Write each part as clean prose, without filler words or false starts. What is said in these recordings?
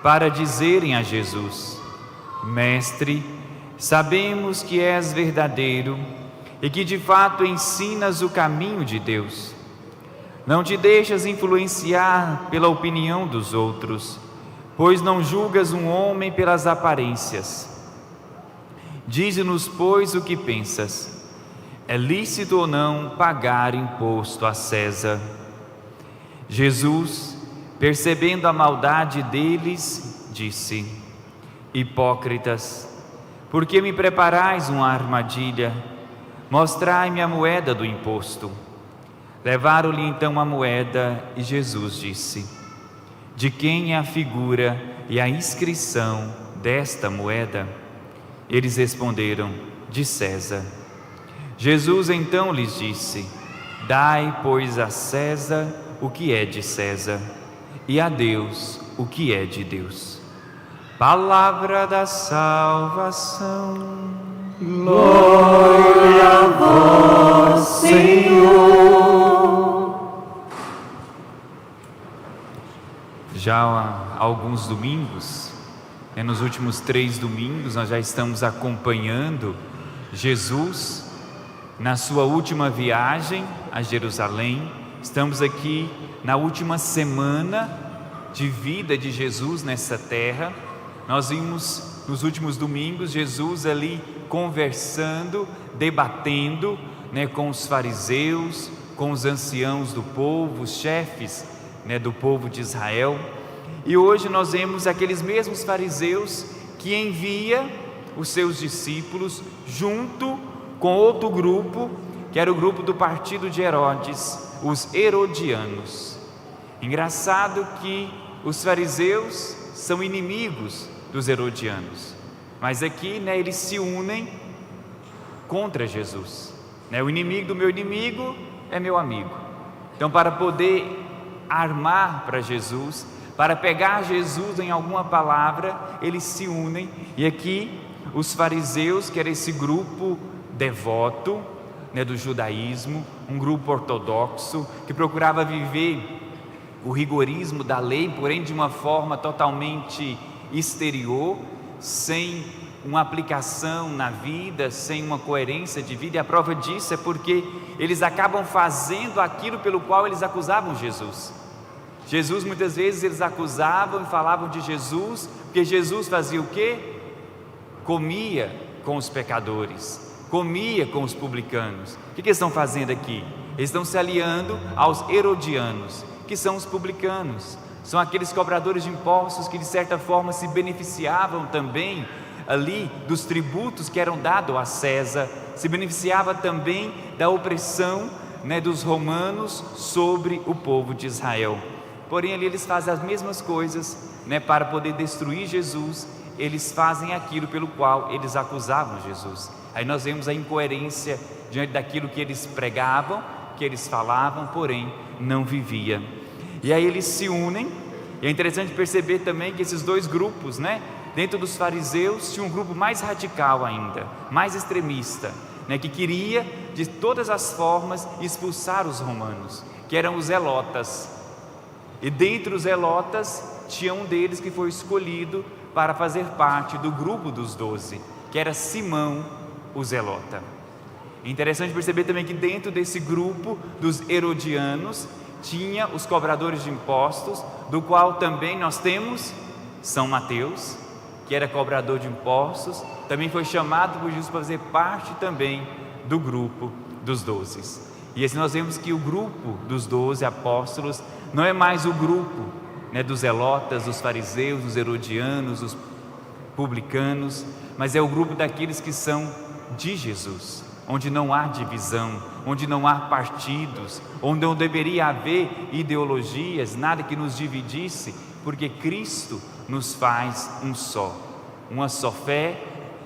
para dizerem a Jesus: Mestre, sabemos que és verdadeiro e que de fato ensinas o caminho de Deus. Não te deixas influenciar pela opinião dos outros, pois não julgas um homem pelas aparências. Dize-nos, pois, o que pensas. É lícito ou não pagar imposto a César? Jesus, percebendo a maldade deles, disse: Hipócritas, por que me preparais uma armadilha? Mostrai-me a moeda do imposto. Levaram-lhe então a moeda e Jesus disse: De quem é a figura e a inscrição desta moeda? Eles responderam: De César. Jesus então lhes disse: Dai, pois, a César o que é de César, e a Deus o que é de Deus. Palavra da salvação. Glória a vós, Senhor. Já há alguns domingos, nos últimos 3 domingos, nós já estamos acompanhando Jesus na sua última viagem a Jerusalém. Estamos aqui na última semana de vida de Jesus nessa terra. Nós vimos nos últimos domingos Jesus ali conversando, debatendo, com os fariseus, com os anciãos do povo, os chefes, do povo de Israel. E hoje nós vemos aqueles mesmos fariseus que envia os seus discípulos junto com outro grupo, que era o grupo do partido de Herodes, os herodianos. Engraçado que os fariseus são inimigos dos herodianos, mas aqui eles se unem contra Jesus. O inimigo do meu inimigo é meu amigo. Então, para poder armar para Jesus, para pegar Jesus em alguma palavra, eles se unem. E aqui os fariseus, que era esse grupo devoto do judaísmo, um grupo ortodoxo que procurava viver o rigorismo da lei, porém de uma forma totalmente exterior, sem uma aplicação na vida, sem uma coerência de vida. E a prova disso é porque eles acabam fazendo aquilo pelo qual eles acusavam Jesus. Jesus, muitas vezes eles acusavam e falavam de Jesus, porque Jesus fazia o quê? Comia com os pecadores, comia com os publicanos. O que eles estão fazendo aqui? Eles estão se aliando aos herodianos, que são os publicanos. São aqueles cobradores de impostos que de certa forma se beneficiavam também ali dos tributos que eram dados a César, se beneficiava também da opressão dos romanos sobre o povo de Israel. Porém ali eles fazem as mesmas coisas para poder destruir Jesus. Eles fazem aquilo pelo qual eles acusavam Jesus. Aí nós vemos a incoerência diante daquilo que eles pregavam, que eles falavam, porém não vivia. E aí eles se unem. E é interessante perceber também que esses dois grupos, dentro dos fariseus tinha um grupo mais radical ainda, mais extremista, que queria de todas as formas expulsar os romanos, que eram os zelotas. E dentre os zelotas tinha um deles que foi escolhido para fazer parte do grupo dos 12, que era Simão o zelota. É interessante perceber também que dentro desse grupo dos herodianos tinha os cobradores de impostos, do qual também nós temos São Mateus, que era cobrador de impostos, também foi chamado por Jesus para fazer parte também do grupo dos 12. E assim nós vemos que o grupo dos 12 apóstolos não é mais o grupo dos zelotas, dos fariseus, dos herodianos, dos publicanos, mas é o grupo daqueles que são de Jesus, onde não há divisão, onde não há partidos, onde não deveria haver ideologias, nada que nos dividisse, porque Cristo nos faz um só, uma só fé,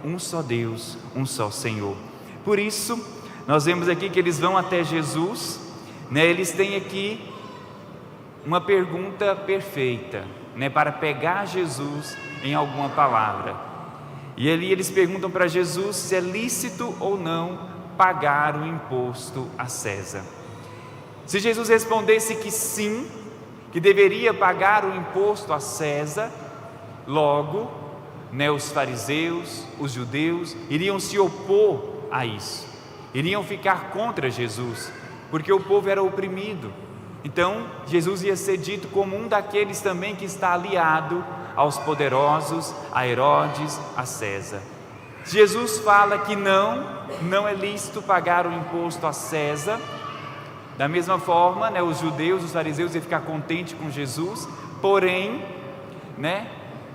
um só Deus, um só Senhor. Por isso, nós vemos aqui que eles vão até Jesus, eles têm aqui uma pergunta perfeita, para pegar Jesus em alguma palavra. E ali eles perguntam para Jesus se é lícito ou não pagar o imposto a César. Se Jesus respondesse que sim, que deveria pagar o imposto a César, Logo, os fariseus, os judeus, iriam se opor a isso, iriam ficar contra Jesus, porque o povo era oprimido. Então, Jesus ia ser dito como um daqueles também que está aliado aos poderosos, a Herodes, a César. Jesus fala que não é lícito pagar o imposto a César. Da mesma forma, os judeus, os fariseus iam ficar contentes com Jesus, porém,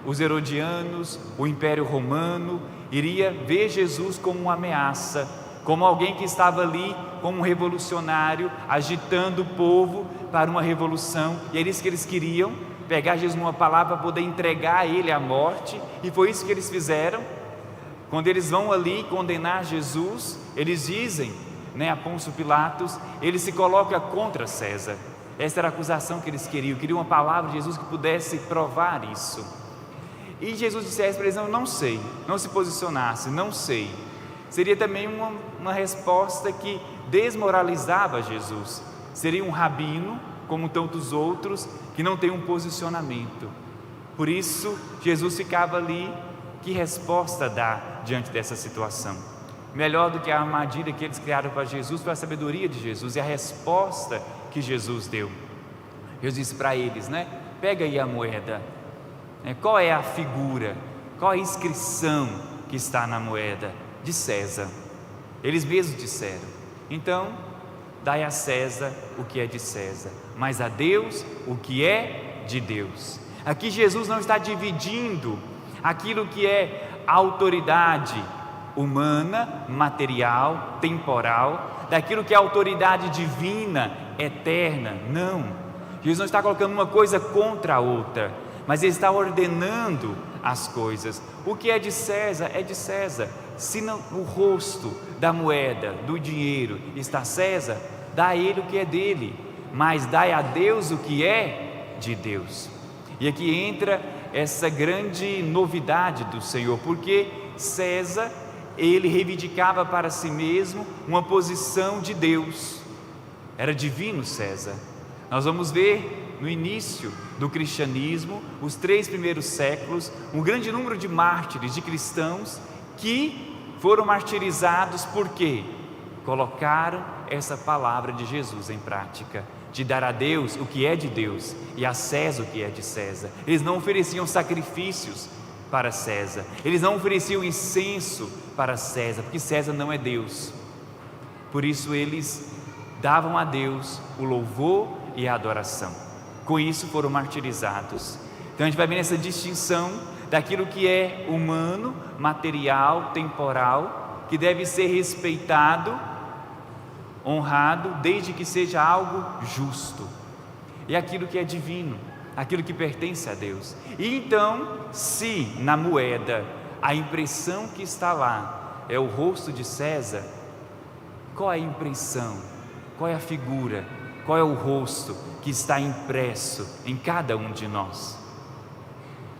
os herodianos, o Império Romano, iria ver Jesus como uma ameaça, como alguém que estava ali como um revolucionário, agitando o povo para uma revolução, e era isso que eles queriam, pegar Jesus numa palavra para poder entregar a ele à morte, e foi isso que eles fizeram. Quando eles vão ali condenar Jesus, eles dizem, a Pôncio Pilatos, ele se coloca contra César. Essa era a acusação que eles queriam uma palavra de Jesus que pudesse provar isso. E Jesus dissesse para eles, não sei, não se posicionasse, não sei. Seria também uma resposta que desmoralizava Jesus. Seria um rabino, como tantos outros, que não tem um posicionamento. Por isso, Jesus ficava ali, que resposta dar diante dessa situação? Melhor do que a armadilha que eles criaram para Jesus foi a sabedoria de Jesus e a resposta que Jesus deu. Jesus disse para eles, pega aí a moeda, qual é a figura, qual a inscrição que está na moeda? De César. Eles mesmos disseram, então dai a César o que é de César, mas a Deus o que é de Deus. Aqui Jesus não está dividindo aquilo que é autoridade humana, material, temporal, daquilo que é autoridade divina, eterna. Não, Jesus não está colocando uma coisa contra a outra, mas Ele está ordenando as coisas. O que é de César é de César. Se não, o rosto da moeda, do dinheiro está César, dá a ele o que é dele, mas dai a Deus o que é de Deus. E aqui entra essa grande novidade do Senhor, porque César, ele reivindicava para si mesmo uma posição de Deus, era divino César. Nós vamos ver no início do cristianismo, os 3 primeiros séculos, um grande número de mártires, de cristãos, que foram martirizados porque colocaram essa palavra de Jesus em prática, de dar a Deus o que é de Deus e a César o que é de César. Eles não ofereciam sacrifícios para César, eles não ofereciam incenso para César, porque César não é Deus. Por isso eles davam a Deus o louvor e a adoração. Com isso foram martirizados. Então a gente vai ver essa distinção daquilo que é humano, material, temporal, que deve ser respeitado, honrado, desde que seja algo justo, e aquilo que é divino, aquilo que pertence a Deus. E então, se na moeda a impressão que está lá é o rosto de César, qual é a impressão, qual é a figura, qual é o rosto que está impresso em cada um de nós?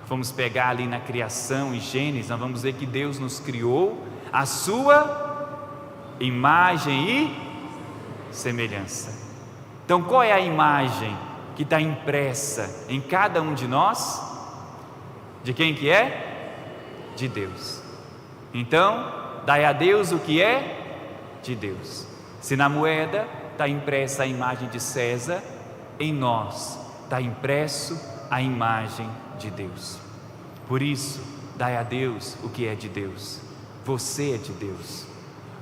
Vamos pegar ali na criação, em Gênesis, nós vamos ver que Deus nos criou a sua imagem e semelhança. Então qual é a imagem que está impressa em cada um de nós? De quem que é? De Deus. Então, dai a Deus o que é de Deus. Se na moeda está impressa a imagem de César, em nós está impresso a imagem de Deus. Por isso, dai a Deus o que é de Deus. Você é de Deus.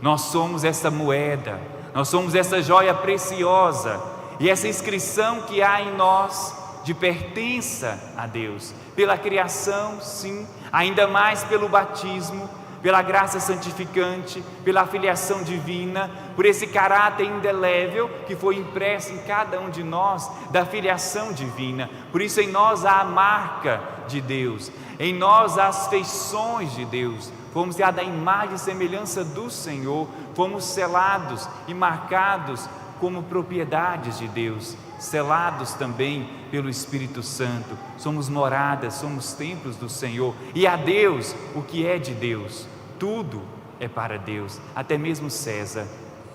Nós somos essa moeda, nós somos essa joia preciosa, e essa inscrição que há em nós de pertença a Deus, pela criação, sim, ainda mais pelo batismo, pela graça santificante, pela filiação divina, por esse caráter indelével que foi impresso em cada um de nós da filiação divina. Por isso em nós há a marca de Deus, em nós há as feições de Deus, fomos da imagem e semelhança do Senhor, fomos selados e marcados como propriedades de Deus, selados também pelo Espírito Santo, somos moradas, somos templos do Senhor, e a Deus o que é de Deus. Tudo é para Deus, até mesmo César,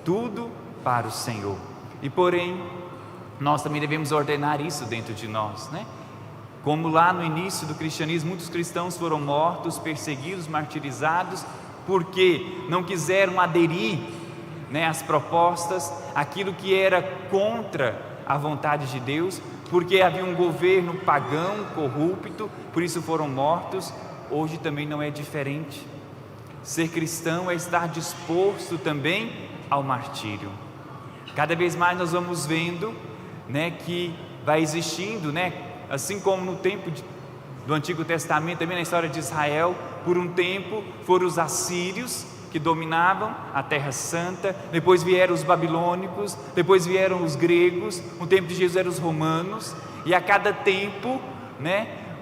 tudo para o Senhor. E porém, nós também devemos ordenar isso dentro de nós, Como lá no início do cristianismo, muitos cristãos foram mortos, perseguidos, martirizados, porque não quiseram aderir, às propostas, aquilo que era contra a vontade de Deus, porque havia um governo pagão, corrupto, por isso foram mortos. Hoje também não é diferente. Ser cristão é estar disposto também ao martírio. Cada vez mais nós vamos vendo, que vai existindo, assim como no tempo do Antigo Testamento, também na história de Israel, por um tempo foram os assírios que dominavam a Terra Santa, depois vieram os babilônicos, depois vieram os gregos, no tempo de Jesus eram os romanos, e a cada tempo,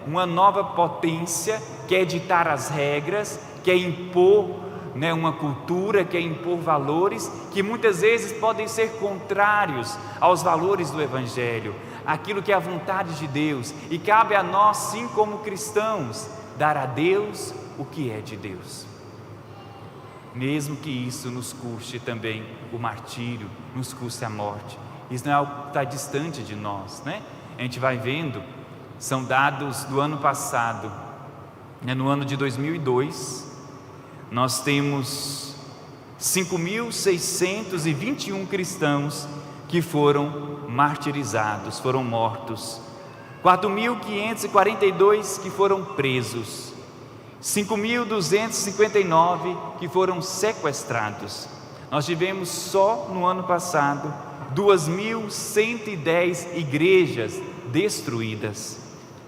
uma nova potência quer ditar as regras, quer impor, uma cultura, quer impor valores que muitas vezes podem ser contrários aos valores do Evangelho, aquilo que é a vontade de Deus, e cabe a nós, sim, como cristãos, dar a Deus o que é de Deus, mesmo que isso nos custe também o martírio, nos custe a morte. Isso não é algo que está distante de nós, A gente vai vendo, são dados do ano passado, no ano de 2002, nós temos 5.621 cristãos que foram martirizados, foram mortos, 4.542 que foram presos, 5.259 que foram sequestrados. Nós tivemos só no ano passado 2.110 igrejas destruídas,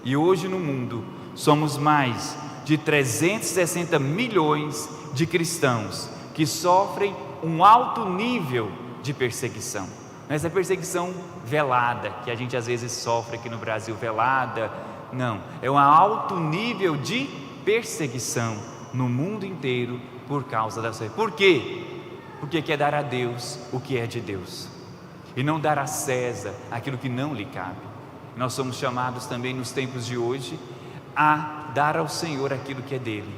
e hoje no mundo somos mais de 360 milhões de cristãos que sofrem um alto nível de perseguição. Essa perseguição velada, que a gente às vezes sofre aqui no Brasil, velada, não, é um alto nível de perseguição no mundo inteiro por causa da sua. Por quê? Porque quer dar a Deus o que é de Deus, e não dar a César aquilo que não lhe cabe. Nós somos chamados também nos tempos de hoje a dar ao Senhor aquilo que é dele,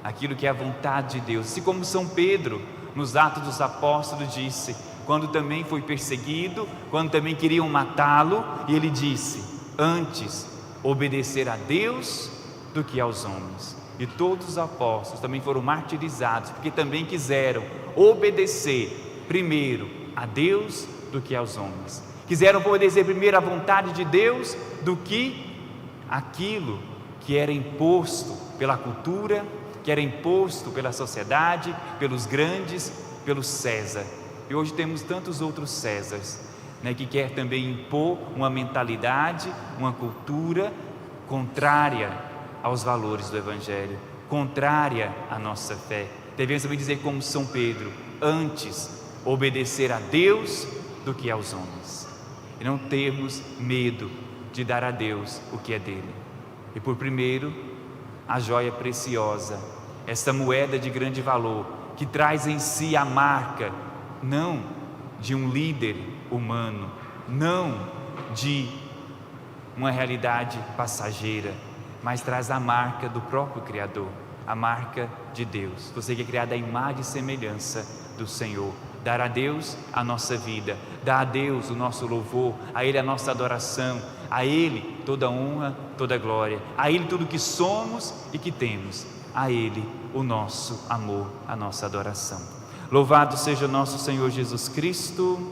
aquilo que é a vontade de Deus. Assim como São Pedro, nos Atos dos Apóstolos, disse, quando também foi perseguido, quando também queriam matá-lo, e ele disse: antes obedecer a Deus do que aos homens. E todos os apóstolos também foram martirizados, porque também quiseram obedecer primeiro a Deus do que aos homens, quiseram obedecer primeiro a vontade de Deus do que aquilo que era imposto pela cultura, que era imposto pela sociedade, pelos grandes, pelo César. E hoje temos tantos outros Césares, que quer também impor uma mentalidade, uma cultura contrária aos valores do Evangelho, contrária à nossa fé. Devemos também dizer como São Pedro: antes obedecer a Deus do que aos homens, e não termos medo de dar a Deus o que é dele. E por primeiro, a joia preciosa, esta moeda de grande valor, que traz em si a marca, não de um líder humano, não de uma realidade passageira, mas traz a marca do próprio Criador, a marca de Deus. Você que é criado à imagem e semelhança do Senhor. Dar a Deus a nossa vida, dar a Deus o nosso louvor, a Ele a nossa adoração, a Ele toda honra, toda glória, a Ele tudo que somos e que temos, a Ele o nosso amor, a nossa adoração. Louvado seja nosso Senhor Jesus Cristo.